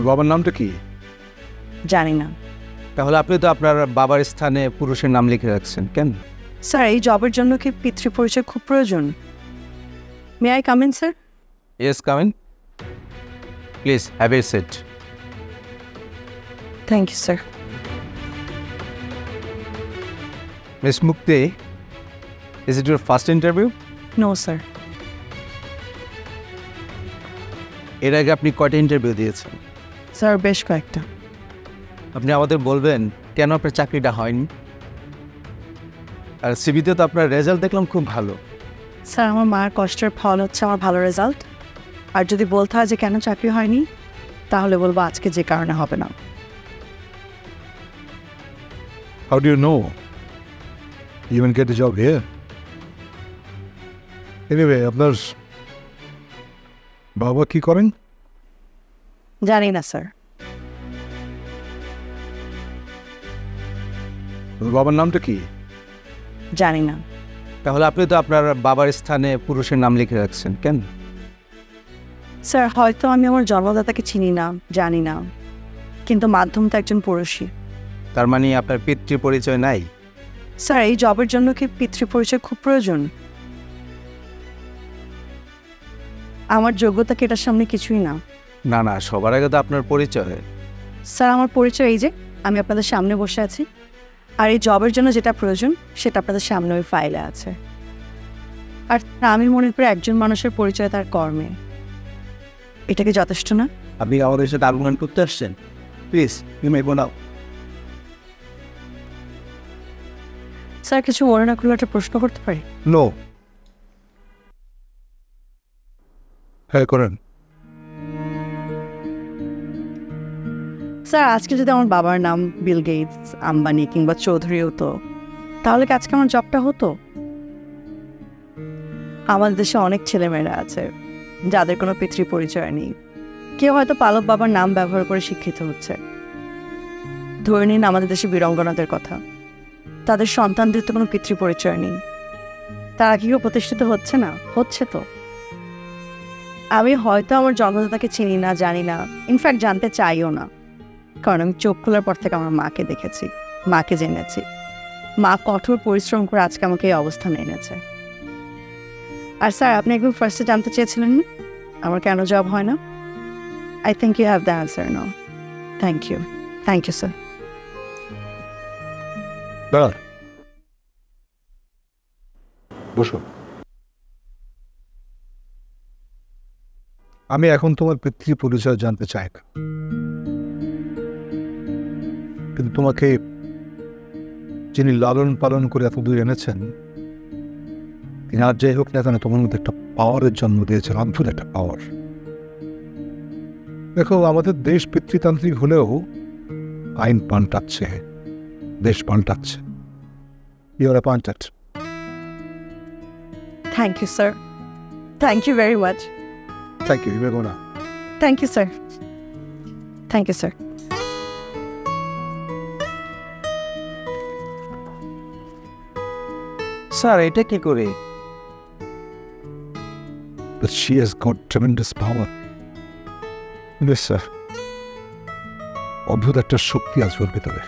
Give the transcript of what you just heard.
বাবার নামটা কি? জানি না তাহলে আপনি তো আপনার বাবার স্থানে পুরুষের নাম লিখে রাখছেন কেন? স্যার, এই জবের জন্য কি পিতৃ পরিচয় খুব প্রয়োজন? May I come in sir? Yes, come in please, have a seat. Thank you sir. Miss Mukti, is it your first interview? No sir. এর আগে আপনি কয়টা ইন্টারভিউ দিয়েছেন? স্যার, বেশ কয়েকটা। আপনি আমাদের বলবেন কেন আপনার চাকরিটা হয়নি? আর সিভিতে তো আপনার রেজাল্ট দেখলাম খুব ভালো। স্যার, আমার মায়ের কষ্টের ফল হচ্ছে আমার ভালো রেজাল্ট। আর যদি বলতে হয় যে কেন চাকরি হয়নি, তাহলে বলবো আজকে যে কারণে হবে না। How do you know? You even get a job here? Anyway, আপনার বাবা কি করেন? জানি না স্যার। বাবার নামটা কি? জানি না তাহলে আপনি তো আপনার বাবার স্থানে পুরুষের নাম লিখে রাখছেন কেন? স্যার, হয়তো আমি আমার জন্মদাতাকে চিনি না, জানি না, কিন্তু মাধ্যম তো একজন পুরুষই। তার মানে আপনার পিতৃ পরিচয় নাই? স্যার, এই জবের জন্য কি পিতৃ পরিচয় খুব প্রয়োজন? আমার যোগ্যতা কি এটার সামনে কিছুই না? না না, সবার আগে তো আপনার পরিচয়। স্যার, আমার পরিচয় এই যে আমি আপনাদের সামনে বসে আছি, আর এই জবের জন্য যেটা প্রয়োজন সেটা আপনাদের সামনে ওই ফাইলে আছে। আর আমি মনে করি একজন মানুষের পরিচয় তার কর্মে। এটা কি যথেষ্ট না? আপনি আমাদের সাথে আর্গুমেন্ট করতে আসছেন? Please, you may go now. Sir, কিছু মনে না করলে একটা প্রশ্ন করতে পারি? নো। হ্যাঁ, করেন। স্যার, আজকে যদি আমার বাবার নাম বিল গেটস, আম্বানি কিংবা চৌধুরী হতো, তাহলে কি আজকে আমার জবটা হতো? আমাদের দেশে অনেক ছেলেমেয়েরা আছে যাদের কোনো পিতৃ পরিচয় নেই। কেউ হয়তো পালক বাবার নাম ব্যবহার করে শিক্ষিত হচ্ছে। ধরে নিন আমাদের দেশে বীরাঙ্গনাদের কথা, তাদের সন্তানদের তো কোনো পিতৃ পরিচয় নেই। তারা কি কেউ প্রতিষ্ঠিত হচ্ছে না? হচ্ছে তো। আমি হয়তো আমার জন্মদাতাকে চিনি না, জানি না, ইনফ্যাক্ট জানতে চাইও না, কারণ আমি চোখ খোলার পর থেকে আমার মাকে দেখেছি, মাকে জেনেছি। মা কঠোর পরিশ্রম করে আজকে আমাকে এই অবস্থানে এনেছে। আর স্যার, আপনি একদম ফার্স্টে জানতে চেয়েছিলেন আমার কেন জব হয় না? I think you have the answer now. Thank you sir. দাঁড়ান, বসো। আমি এখন তোমার পিতৃ পরিচয় জানতে চাই না, কিন্তু তোমাকে যিনি লালন পালন করে এত দূর এনেছেন, তিনি আর যাই হোক না কেন তোমার মধ্যে একটা পাওয়ারের জন্ম দিয়েছেন, অদ্ভুত একটা পাওয়ার। দেখো, আমাদের দেশ পিতৃতান্ত্রিক হলেও আইন পাল্টাচ্ছে, দেশ পাল্টাচ্ছে। You are appointed. Thank you sir, thank you very much. Thank you, না। Thank you sir, thank you sir. Sir, এটা কি করে? But she has got tremendous power. Yes, sir. অদ্ভুত একটা শক্তি আছে ওর ভিতরে।